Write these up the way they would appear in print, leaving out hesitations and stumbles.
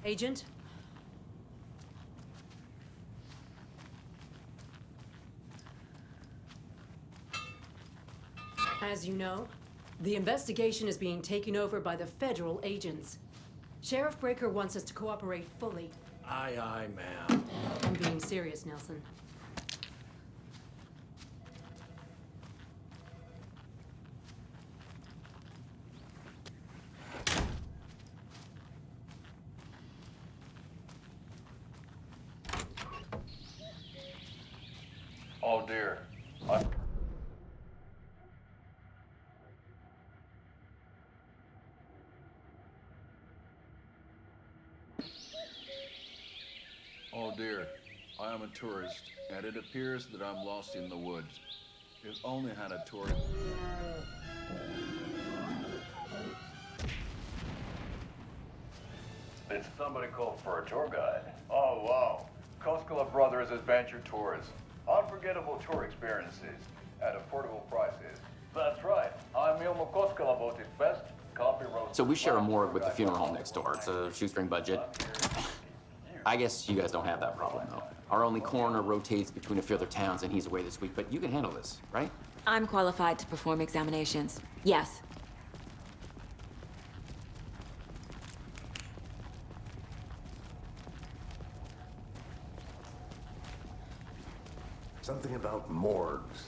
Agent? As you know, the investigation is being taken over by the federal agents. Sheriff Breaker wants us to cooperate fully. Aye, aye, ma'am. I'm being serious, Nelson. Oh dear. Oh dear. I am a tourist, and it appears that I'm lost in the woods. If only had a tourist. Did somebody call for a tour guide? Oh wow. Koskela Brothers Adventure Tours. Unforgettable tour experiences at affordable prices. That's right. I'm Ilmo Koskela Voted Best Coffee Roast. So we share a morgue with the funeral home next door. It's a shoestring budget. I guess you guys don't have that problem, though. Our only coroner rotates between a few other towns, and he's away this week, but you can handle this, right? I'm qualified to perform examinations. Yes. Something about morgues.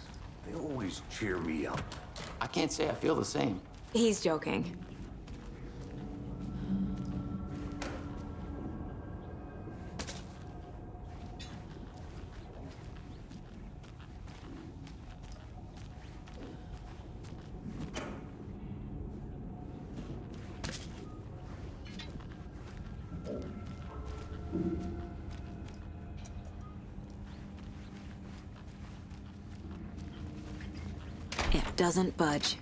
They always cheer me up. I can't say I feel the same. He's joking. It doesn't budge.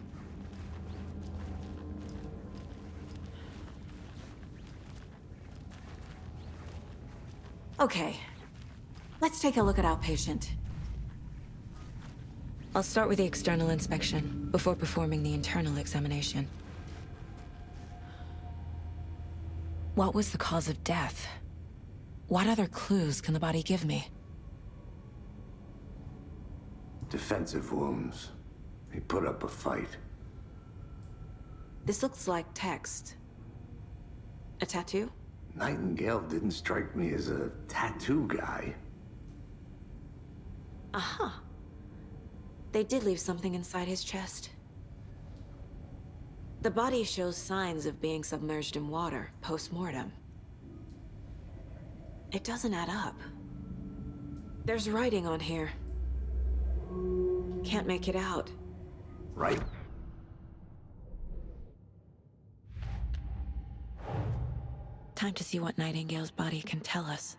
Okay, let's take a look at our patient. I'll start with the external inspection before performing the internal examination. What was the cause of death? What other clues can the body give me? Defensive wounds. He put up a fight. This looks like text. A tattoo? Nightingale didn't strike me as a tattoo guy. Aha. They did leave something inside his chest. The body shows signs of being submerged in water post-mortem. It doesn't add up. There's writing on here. Can't make it out. Right? Time to see what Nightingale's body can tell us.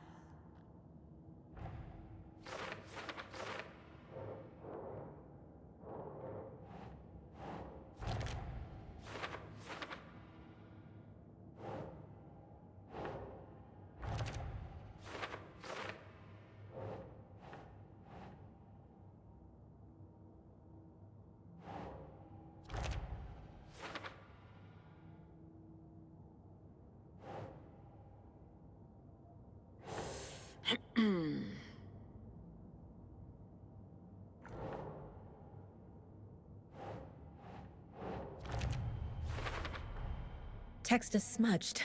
Text is smudged.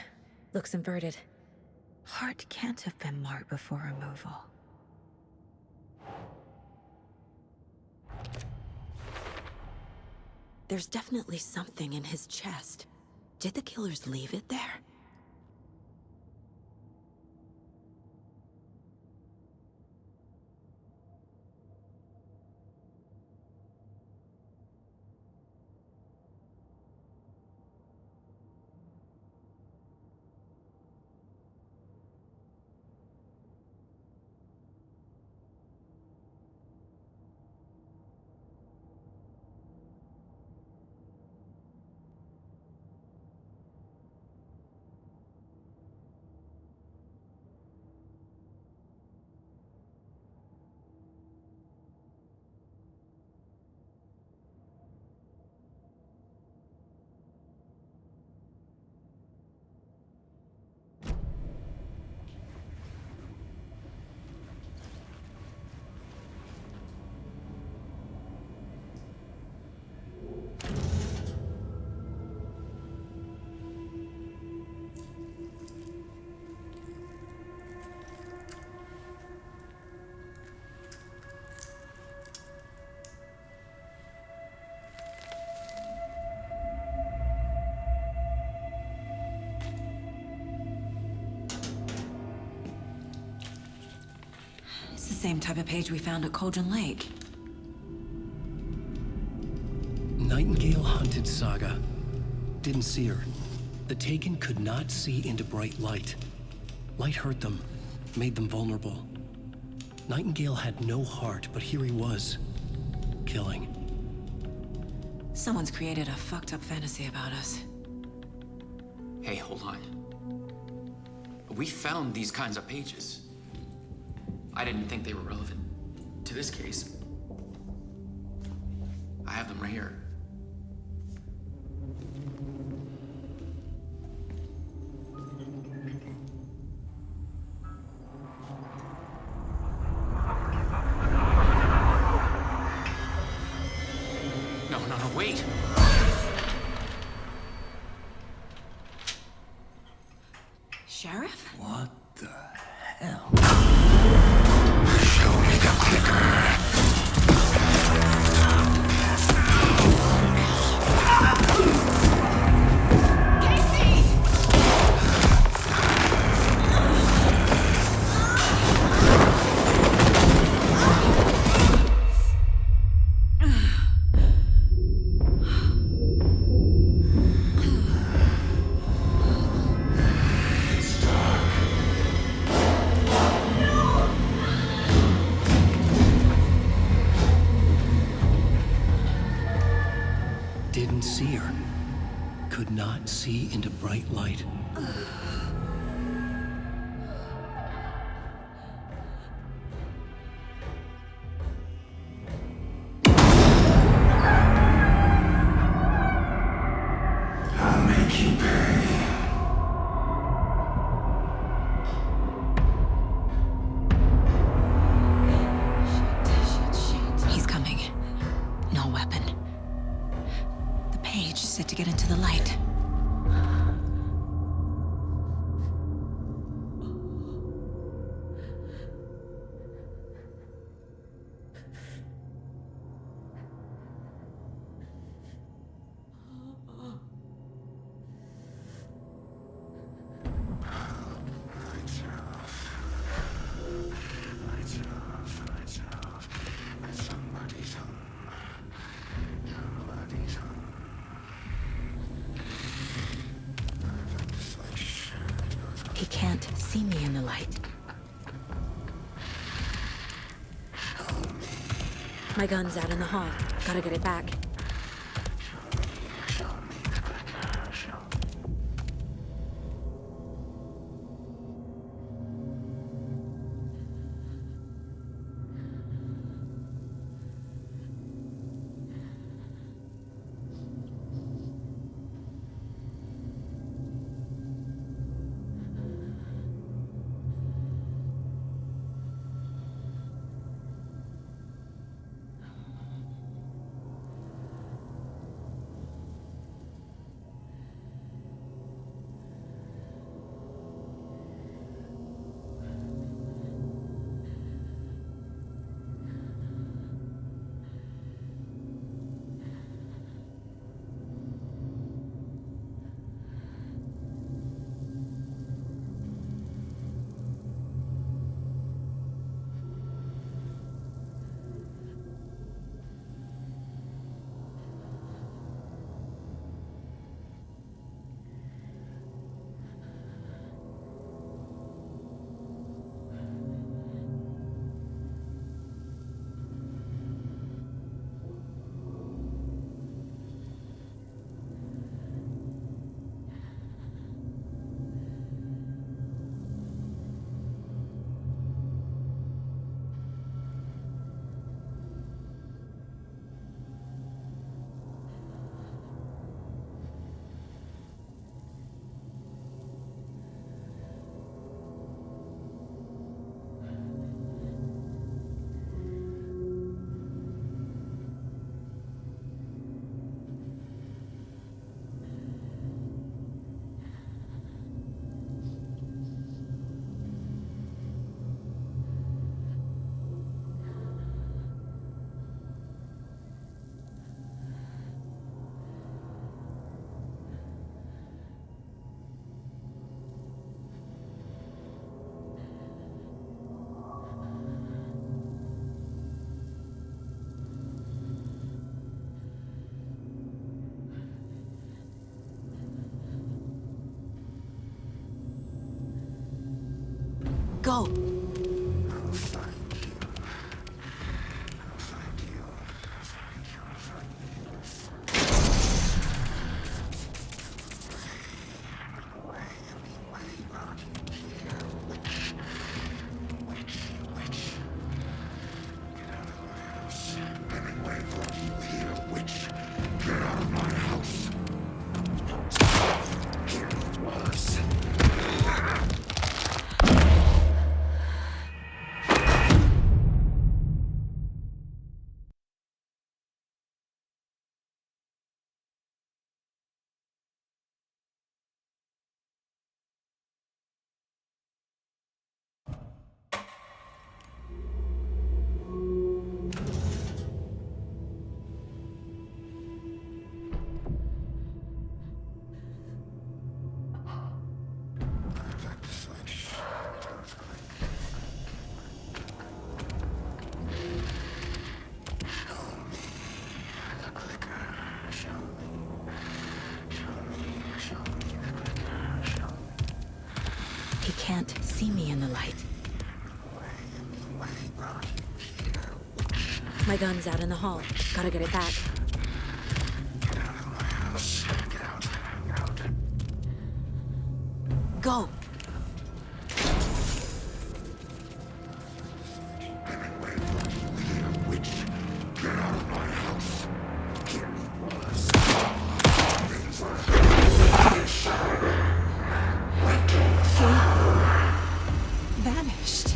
Looks inverted. Heart can't have been marked before removal. There's definitely something in his chest. Did the killers leave it there? same type of page we found at Cauldron Lake. Nightingale hunted Saga. Didn't see her. The Taken could not see into bright light. Light hurt them, made them vulnerable. Nightingale had no heart, but here he was, killing. Someone's created a fucked up fantasy about us. Hey, hold on. We found these kinds of pages. I didn't think they were relevant to this case. I have them right here. No, wait! Sheriff? What the hell? Show me the clicker. Didn't see her. Could not see into bright light. I'll make you pay. Shit. He's coming. No weapon. The page said to get into the light. Lights off. Lights off. Lights off. Somebody's home. Somebody's home. He can't see me in the light. My gun's out in the hall. Gotta get it back. Show me the clicker. Show me. Go! He can't see me in the light. My gun's out in the hall. Gotta get it back. Go! Vanished.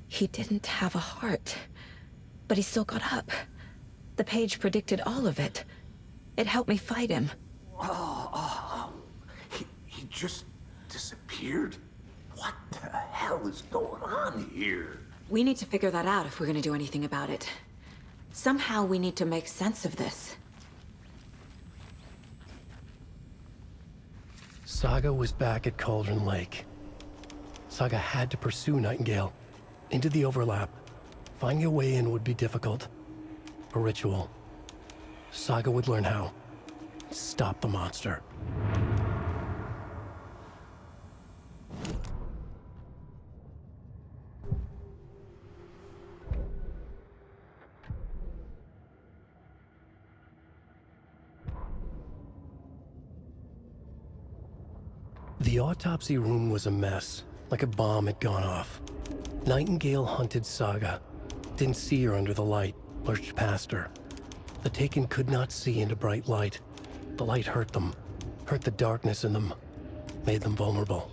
He didn't have a heart, but he still got up. The page predicted all of it. It helped me fight him. He just disappeared? What the hell is going on here? We need to figure that out if we're gonna do anything about it. Somehow we need to make sense of this. Saga was back at Cauldron Lake. Saga had to pursue Nightingale. Into the overlap. Finding a way in would be difficult. A ritual. Saga would learn how. Stop the monster. The autopsy room was a mess, like a bomb had gone off. Nightingale hunted Saga. Didn't see her under the light, lurched past her. The Taken could not see into bright light. The light hurt them, hurt the darkness in them, made them vulnerable.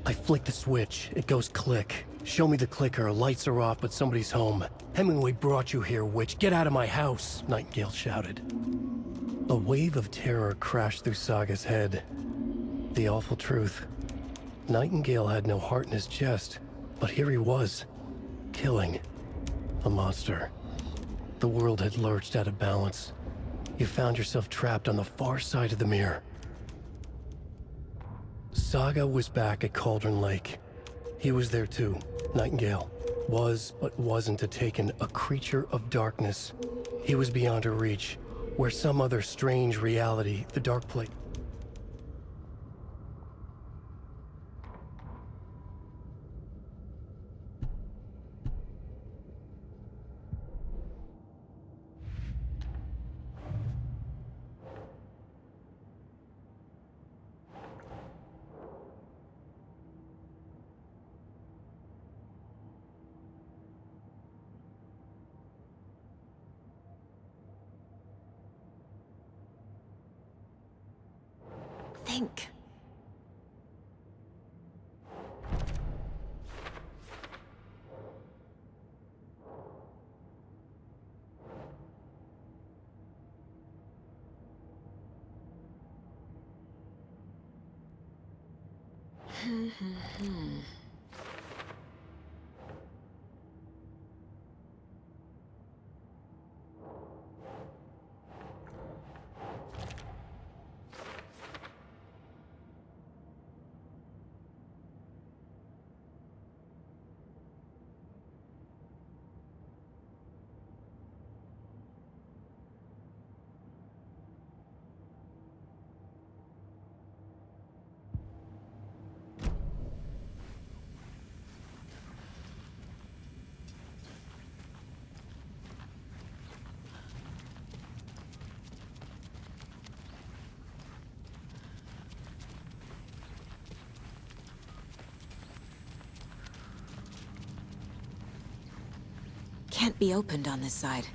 I flick the switch, it goes click. Show me the clicker, lights are off, but somebody's home. Hemingway brought you here, witch. Get out of my house, Nightingale shouted. A wave of terror crashed through Saga's head. The awful truth. Nightingale had no heart in his chest, but here he was, killing a monster. The world had lurched out of balance. You found yourself trapped on the far side of the mirror. Saga was back at Cauldron Lake. He was there too, Nightingale. Was, but wasn't a Taken, a creature of darkness. He was beyond her reach, Where some other strange reality, the dark place. Think. Can't be opened on this side.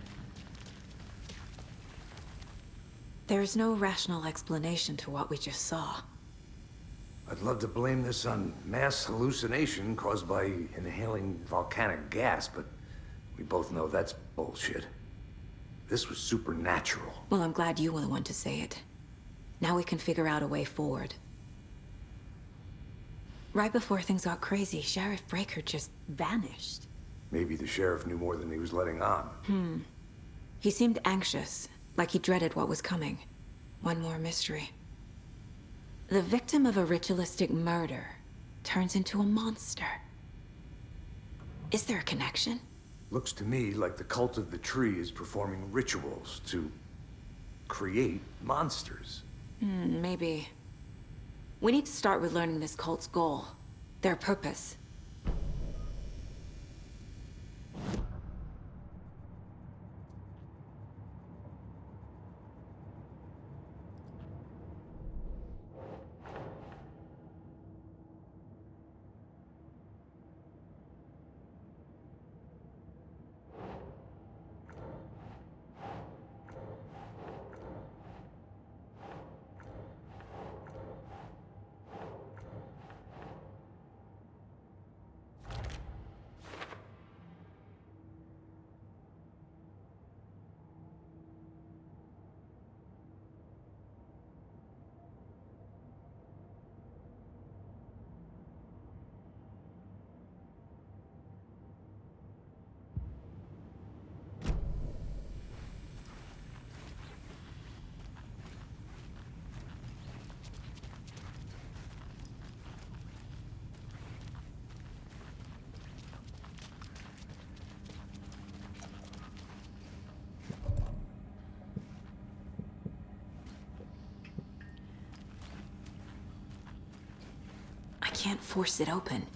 There's no rational explanation to what we just saw. I'd love to blame this on mass hallucination caused by inhaling volcanic gas, but we both know that's bullshit. This was supernatural. Well, I'm glad you were the one to say it. Now we can figure out a way forward. Right before things got crazy, Sheriff Breaker just vanished. Maybe the sheriff knew more than he was letting on. He seemed anxious, like he dreaded what was coming. One more mystery. The victim of a ritualistic murder turns into a monster. Is there a connection? Looks to me like the cult of the tree is performing rituals to create monsters. Maybe. We need to start with learning this cult's goal. Their purpose. I can't force it open.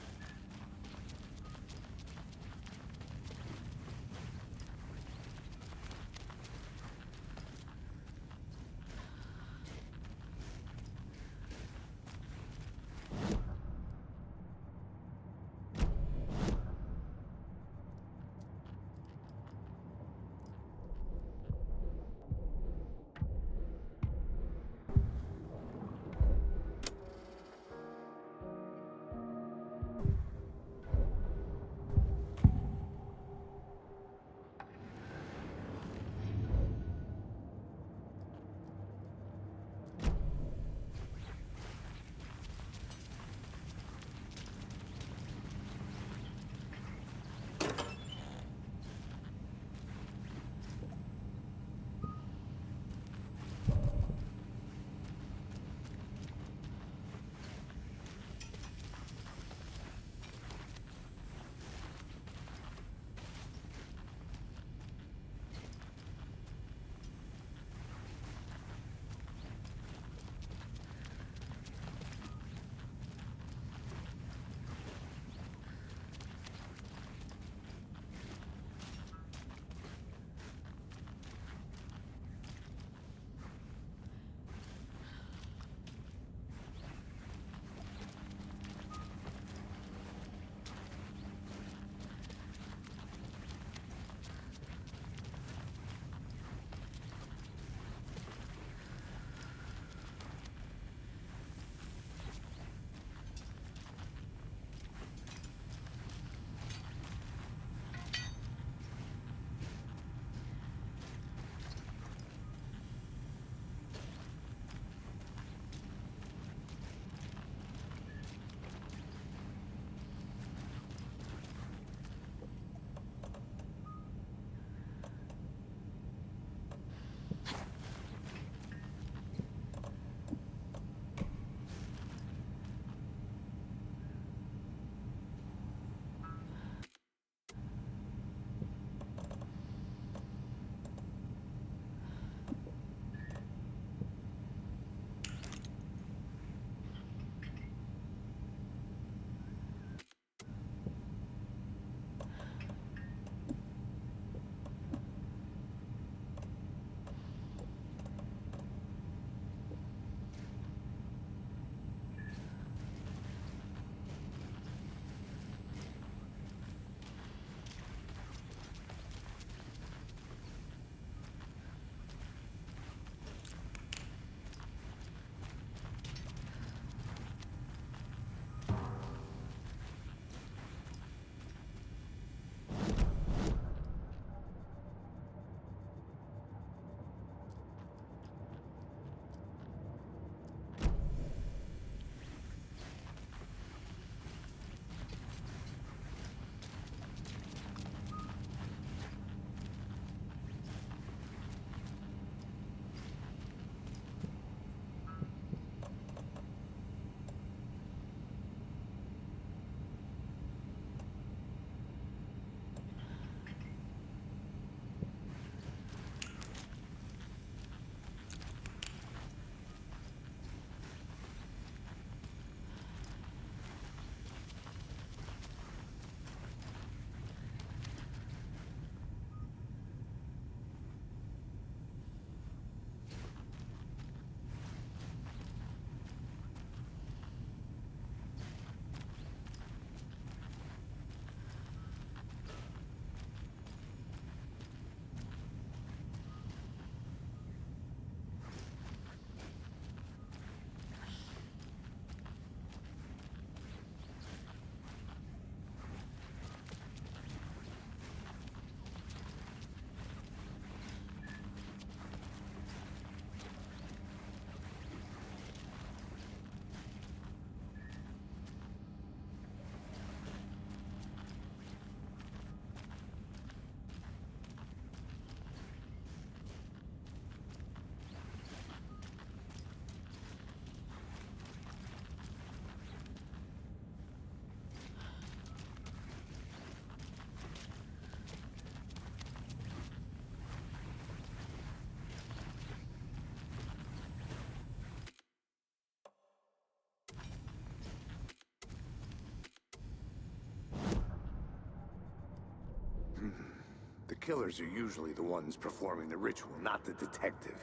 killers are usually the ones performing the ritual, not the detective.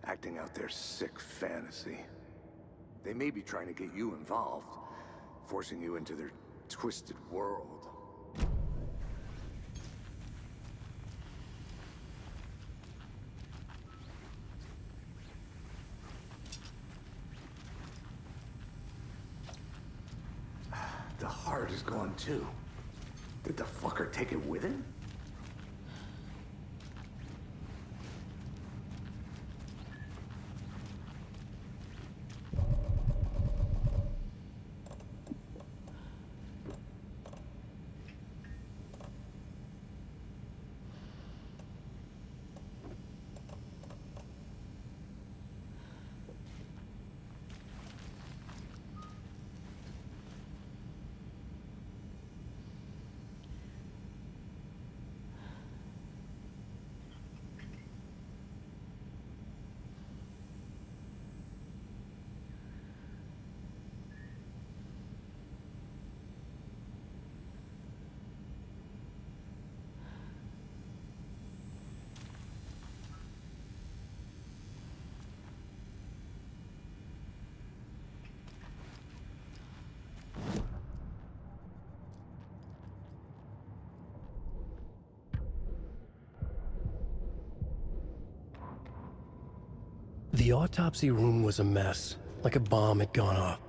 Acting out their sick fantasy. They may be trying to get you involved, forcing you into their twisted world. The heart is gone too. Did the fucker take it with him? The autopsy room was a mess, like a bomb had gone off.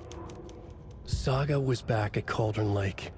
Saga was back at Cauldron Lake.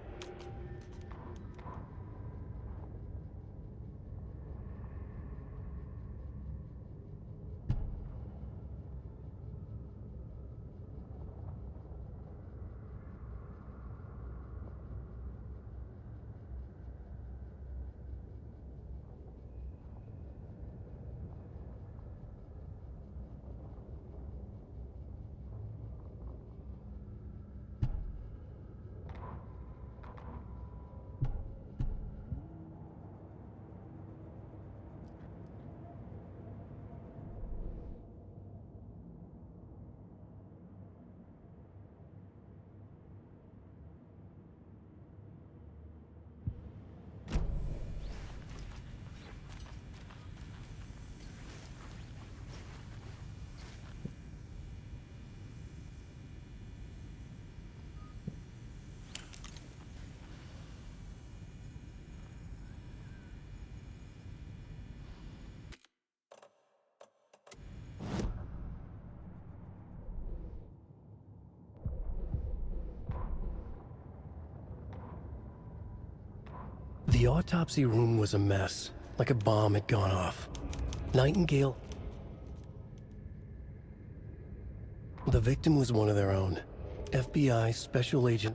The autopsy room was a mess, like a bomb had gone off. Nightingale... The victim was one of their own. FBI Special Agent...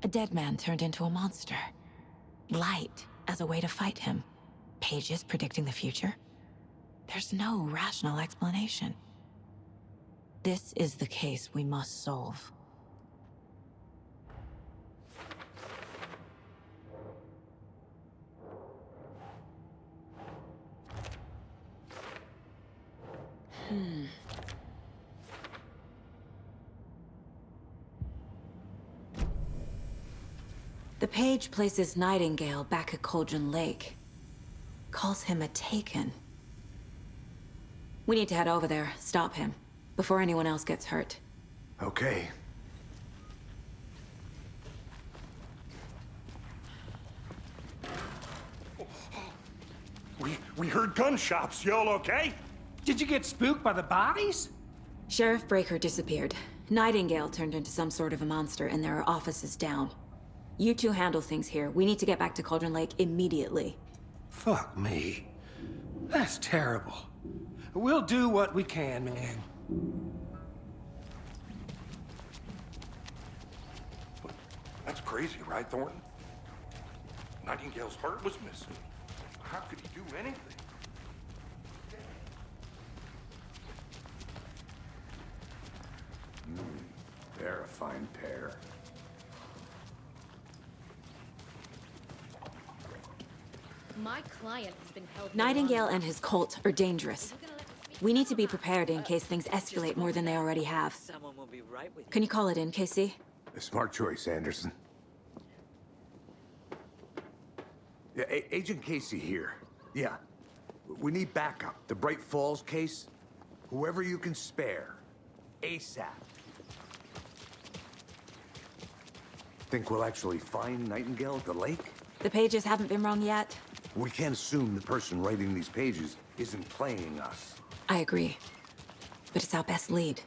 A dead man turned into a monster. Light as a way to fight him. Pages predicting the future. There's no rational explanation. This is the case we must solve. The page places Nightingale back at Cauldron Lake. Calls him a Taken. We need to head over there, stop him, before anyone else gets hurt. Okay. We heard gunshots. Y'all okay? Did you get spooked by the bodies? Sheriff Breaker disappeared. Nightingale turned into some sort of a monster, and there are offices down. You two handle things here. We need to get back to Cauldron Lake immediately. Fuck me. That's terrible. We'll do what we can, man. That's crazy, right, Thornton? Nightingale's heart was missing. How could he do anything? They're a fine pair. My client has been held. Nightingale and his cult are dangerous. We need to be prepared in case things escalate more than they already have. Someone will be right with you. Can you call it in, Casey? A smart choice, Anderson. Yeah, Agent Casey here. Yeah. We need backup. The Bright Falls case. Whoever you can spare. ASAP. Think we'll actually find Nightingale at the lake? The pages haven't been wrong yet. We can't assume the person writing these pages isn't playing us. I agree. But it's our best lead.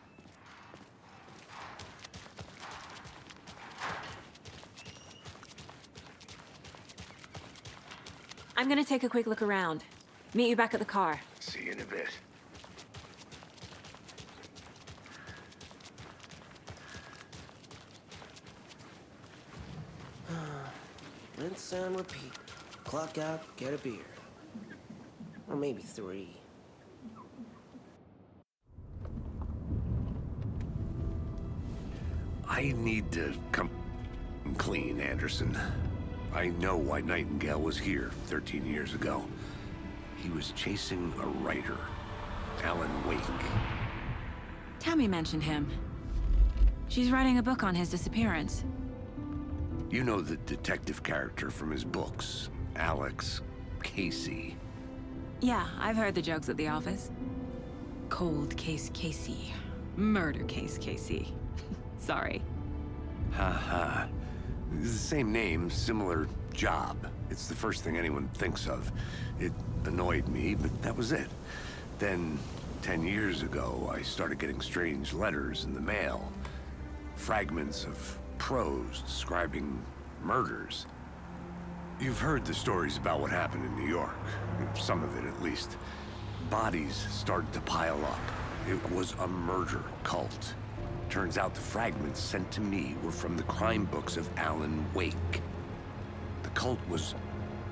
I'm gonna take a quick look around. Meet you back at the car. See you in a bit. Rinse and repeat. Clock out, get a beer. Or maybe 3. I need to come clean, Anderson. I know why Nightingale was here 13 years ago. He was chasing a writer, Alan Wake. Tammy mentioned him. She's writing a book on his disappearance. You know the detective character from his books, Alex Casey. Yeah, I've heard the jokes at the office. Cold case Casey. Murder case Casey. Sorry. Ha. It's the same name, similar job. It's the first thing anyone thinks of. It annoyed me, but that was it. Then, 10 years ago, I started getting strange letters in the mail. Fragments of prose describing murders. You've heard the stories about what happened in New York. Some of it, at least. Bodies started to pile up. It was a murder cult. Turns out the fragments sent to me were from the crime books of Alan Wake. The cult was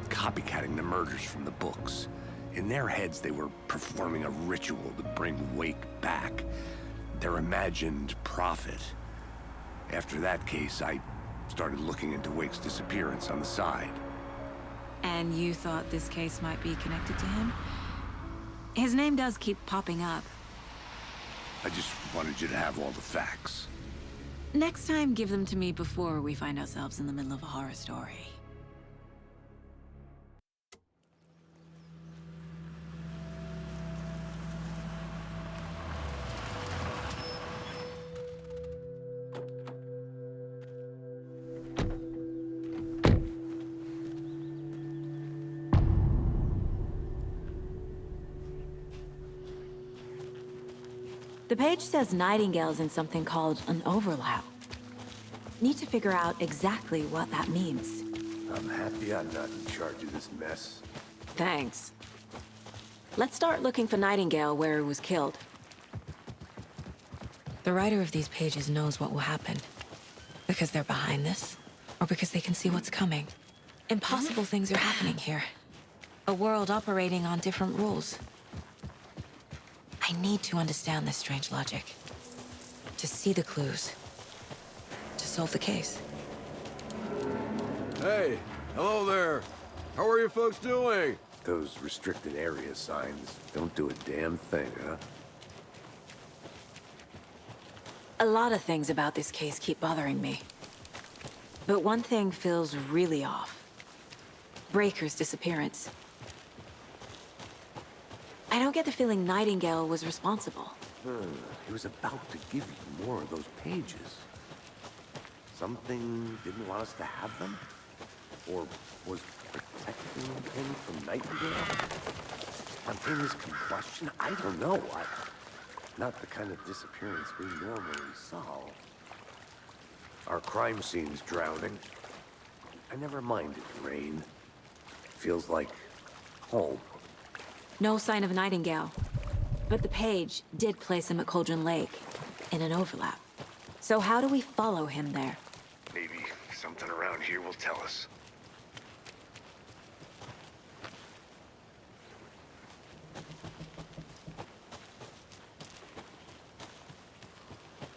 copycatting the murders from the books. In their heads, they were performing a ritual to bring Wake back. Their imagined prophet. After that case, I started looking into Wake's disappearance on the side. And you thought this case might be connected to him? His name does keep popping up. I just wanted you to have all the facts. Next time, give them to me before we find ourselves in the middle of a horror story. The page says Nightingale's in something called an overlap. Need to figure out exactly what that means. I'm happy I'm not in charge of this mess. Thanks. Let's start looking for Nightingale where he was killed. The writer of these pages knows what will happen. Because they're behind this. or because they can see what's coming. Impossible things are happening here. A world operating on different rules. I need to understand this strange logic. To see the clues. To solve the case. Hey, hello there. How are you folks doing? Those restricted area signs don't do a damn thing, huh? A lot of things about this case keep bothering me. But one thing feels really off. Breaker's disappearance. I don't get the feeling Nightingale was responsible. He was about to give you more of those pages. Something didn't want us to have them? Or was protecting him from Nightingale? Spontaneous combustion? I don't know. Not the kind of disappearance we normally solve. Our crime scene's drowning. I never minded rain. Feels like home. No sign of Nightingale. But the page did place him at Cauldron Lake, in an overlap. So how do we follow him there? Maybe something around here will tell us.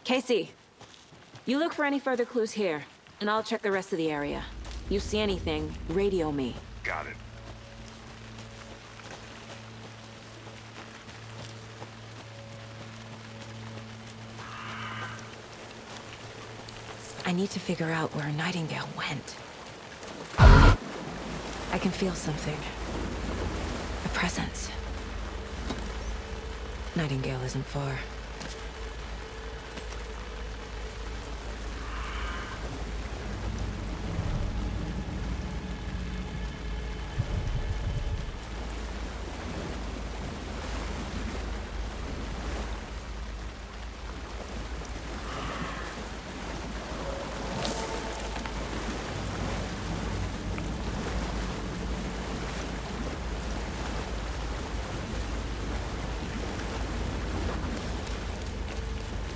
Casey, you look for any further clues here, and I'll check the rest of the area. You see anything, radio me. Got it. I need to figure out where Nightingale went. I can feel something. A presence. Nightingale isn't far.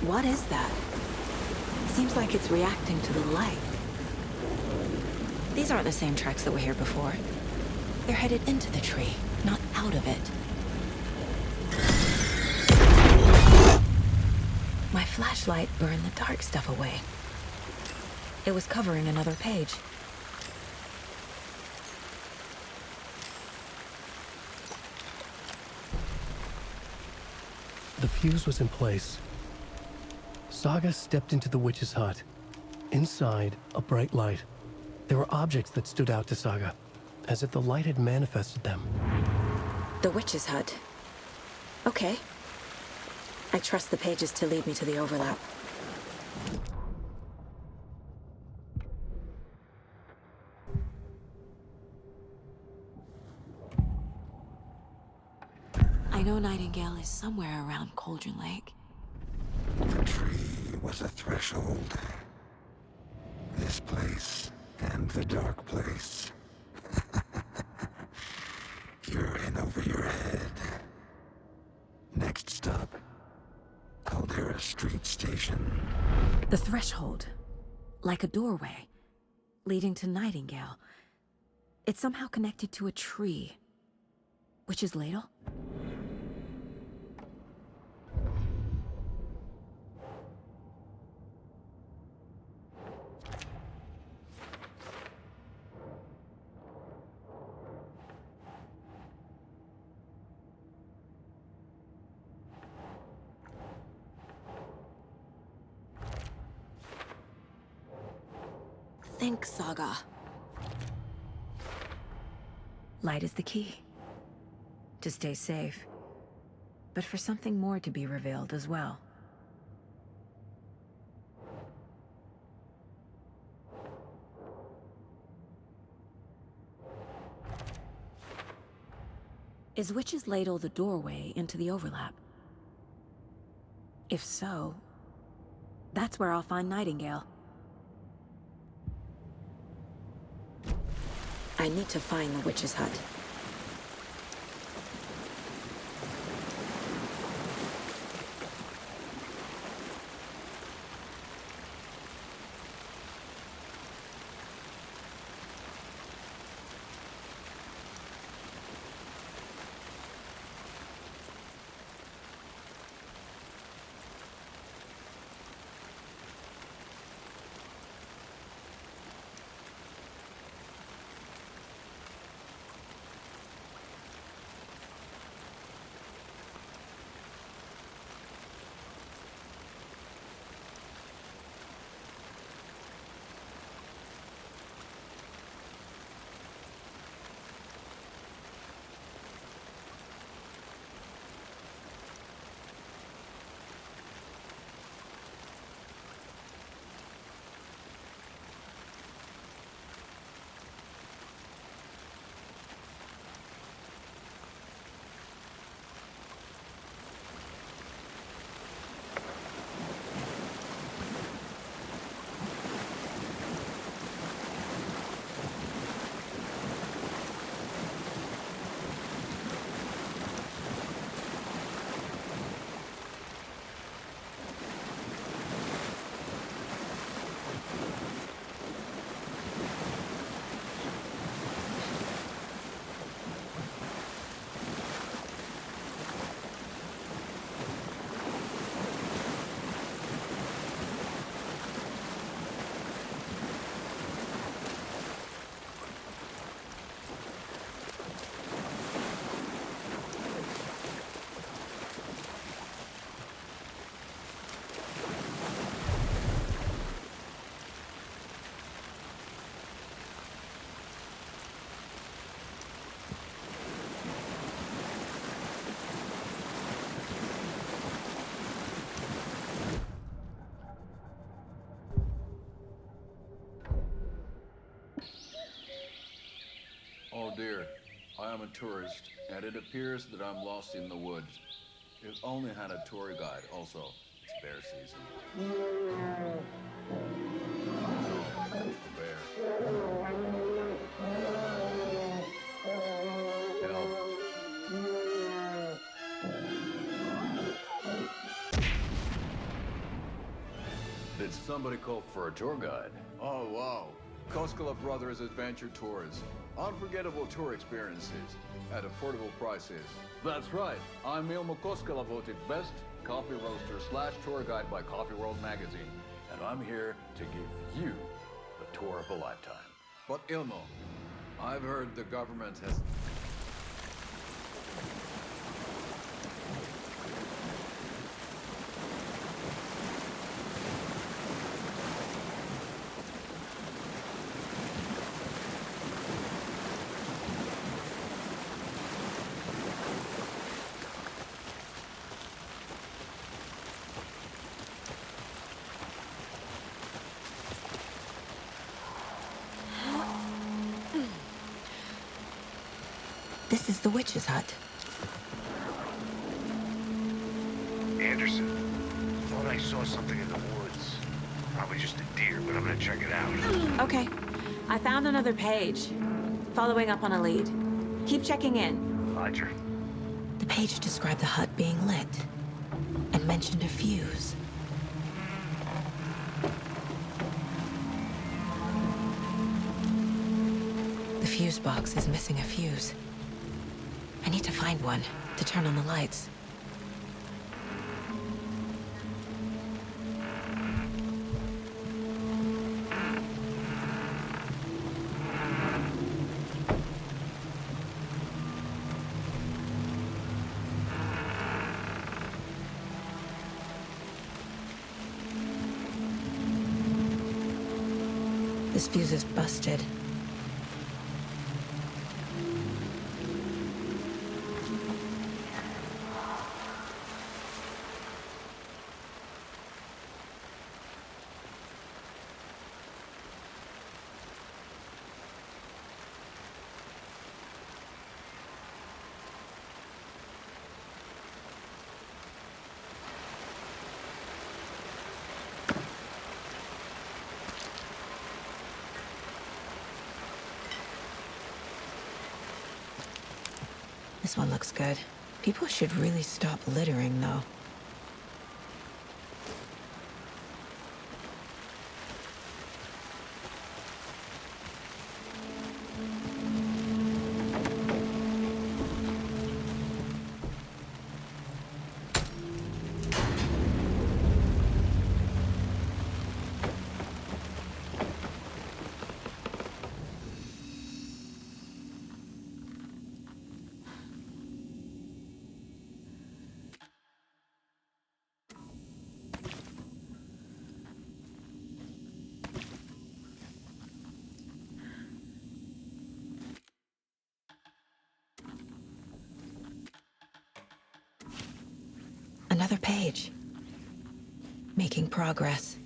What is that? Seems like it's reacting to the light. These aren't the same tracks that were here before. They're headed into the tree, not out of it. My flashlight burned the dark stuff away. It was covering another page. The fuse was in place. Saga stepped into the witch's hut. Inside, a bright light. There were objects that stood out to Saga, as if the light had manifested them. The witch's hut. Okay. I trust the pages to lead me to the overlap. I know Nightingale is somewhere around Cauldron Lake. The tree was a threshold. This place and the dark place. You're in over your head. Next stop, Caldera Street Station. The threshold. Like a doorway. Leading to Nightingale. It's somehow connected to a tree. Witch's ladle? Think, Saga. Light is the key. To stay safe. But for something more to be revealed as well. Is Witch's Ladle the doorway into the overlap? If so, that's where I'll find Nightingale. I need to find the witch's hut. dear. I am a tourist, and it appears that I'm lost in the woods. If only had a tour guide. Also, it's bear season. No, a bear. Help. Did somebody call for a tour guide? Oh, wow. Koskela Brothers Adventure Tours. Unforgettable tour experiences at affordable prices. That's right. I'm Ilmo Koskela, voted best coffee roaster / tour guide by Coffee World magazine. And I'm here to give you the tour of a lifetime. But Ilmo, I've heard the government has... This is the witch's hut. Anderson, thought I saw something in the woods. Probably just a deer, but I'm gonna check it out. Okay. I found another page. Following up on a lead. Keep checking in. Roger. The page described the hut being lit and mentioned a fuse. The fuse box is missing a fuse. I need to find one to turn on the lights. This fuse is busted. This one looks good. People should really stop littering, though. Another page. Making progress.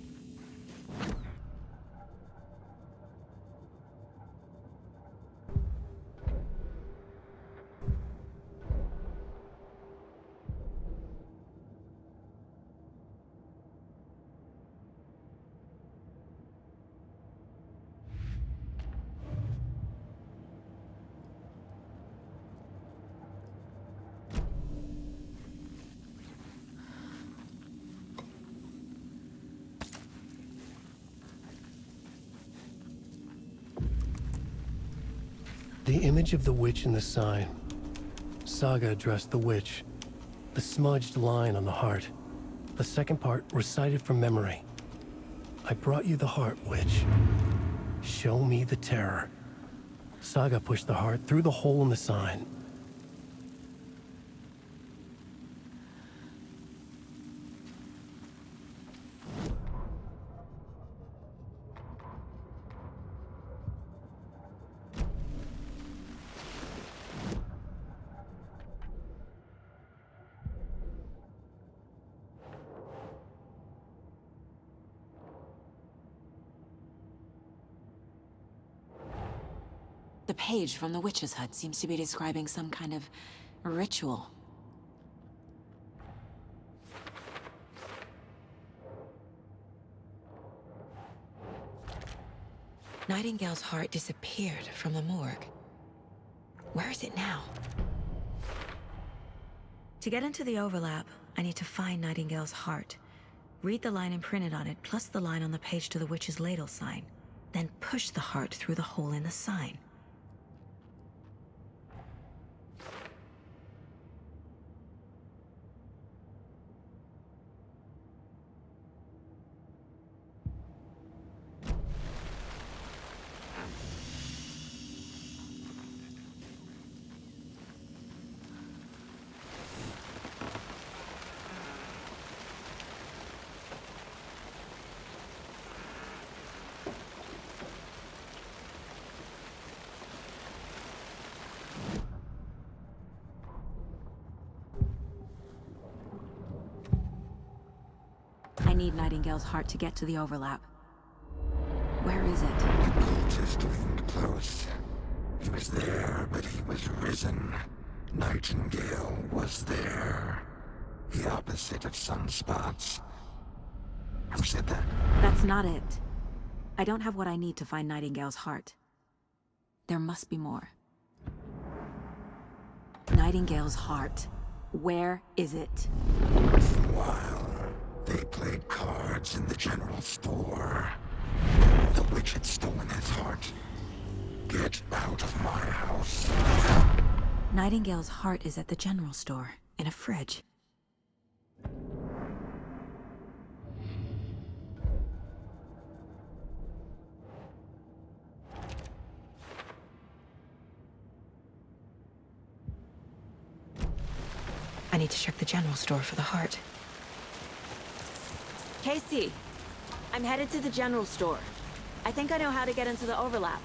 The image of the witch in the sign. Saga addressed the witch. The smudged line on the heart. The second part recited from memory. I brought you the heart, witch. Show me the terror. Saga pushed the heart through the hole in the sign. The page from the witch's hut seems to be describing some kind of ritual. Nightingale's heart disappeared from the morgue. Where is it now? To get into the overlap, I need to find Nightingale's heart. Read the line imprinted on it, plus the line on the page to the witch's ladle sign. Then push the heart through the hole in the sign. I need Nightingale's heart to get to the overlap. Where is it? The cultist leaned close. He was there, but he was risen. Nightingale was there. The opposite of sunspots. Who said that? That's not it. I don't have what I need to find Nightingale's heart. There must be more. Nightingale's heart. Where is it? While they played cards in the general store, the witch had stolen his heart. Get out of my house. Nightingale's heart is at the general store, in a fridge. I need to check the general store for the heart. Casey, I'm headed to the general store. I think I know how to get into the overlap.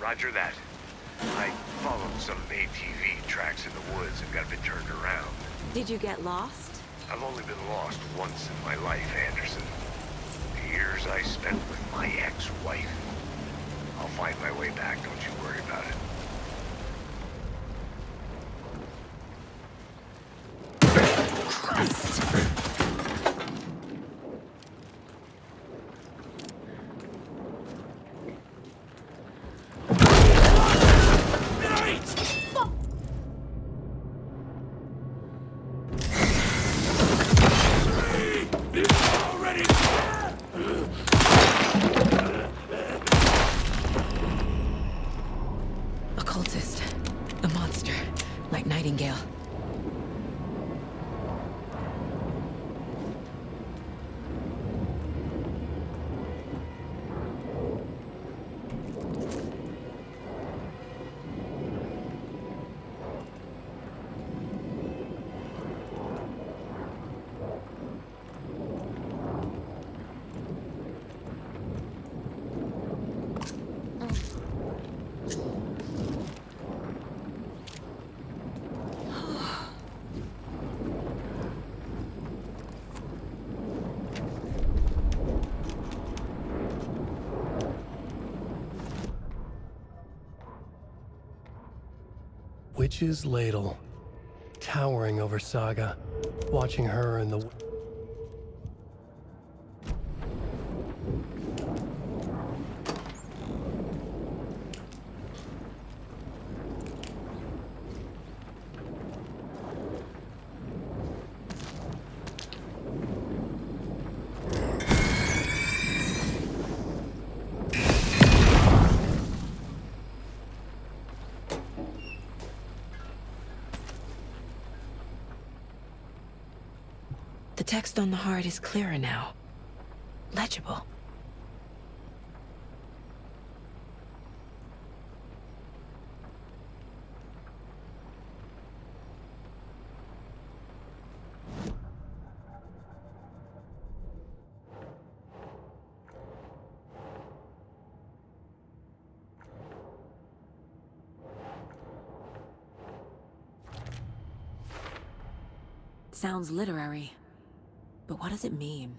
Roger that. I followed some ATV tracks in the woods and got a bit turned around. Did you get lost? I've only been lost once in my life, Anderson. The years I spent with my ex-wife. I'll find my way back, don't you worry about it. Christ! Occultist. A monster. Like Nightingale. Witch's ladle, towering over Saga, watching her in the... The text on the heart is clearer now. Legible. Sounds literary. But what does it mean?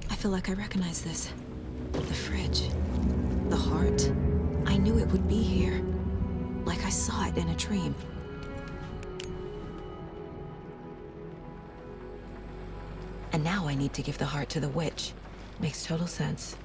I feel like I recognize this. The fridge. The heart. I knew it would be here. Like I saw it in a dream. And now I need to give the heart to the witch. Makes total sense.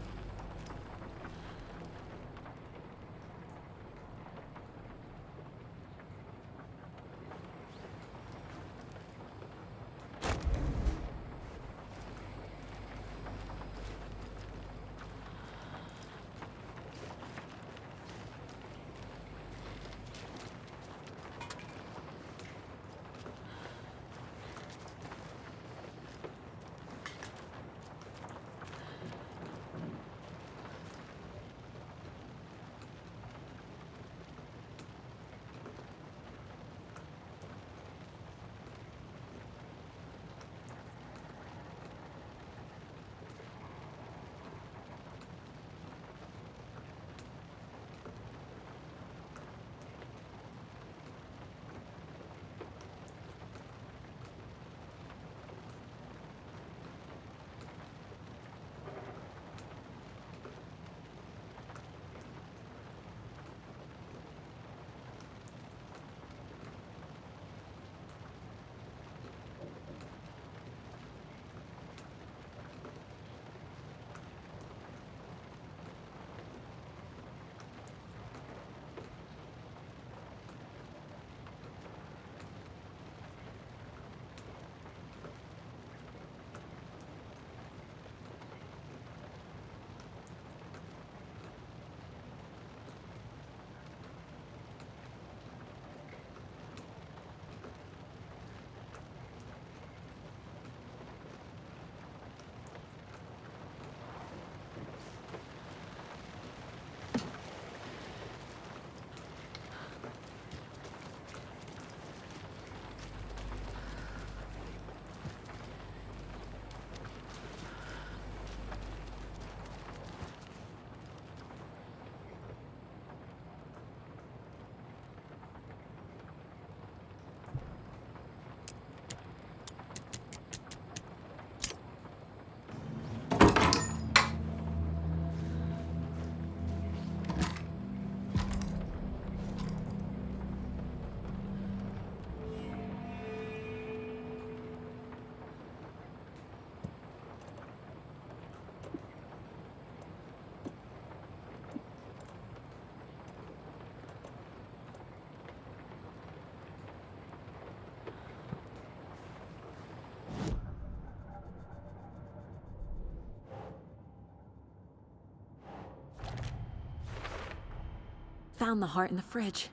Found the heart in the fridge.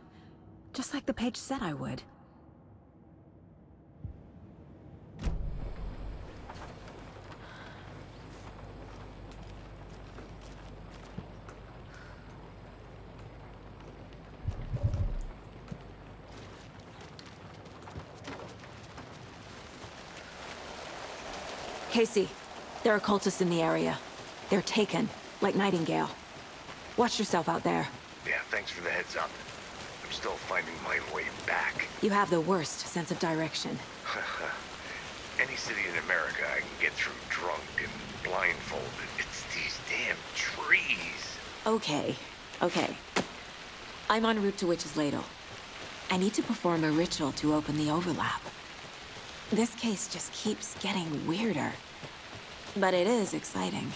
Just like the page said I would. Casey, there are cultists in the area. They're taken, like Nightingale. Watch yourself out there. Yeah, thanks for the heads up. I'm still finding my way back. You have the worst sense of direction. Any city in America I can get through drunk and blindfolded. It's these damn trees. Okay. I'm en route to Witch's Ladle. I need to perform a ritual to open the overlap. This case just keeps getting weirder. But it is exciting.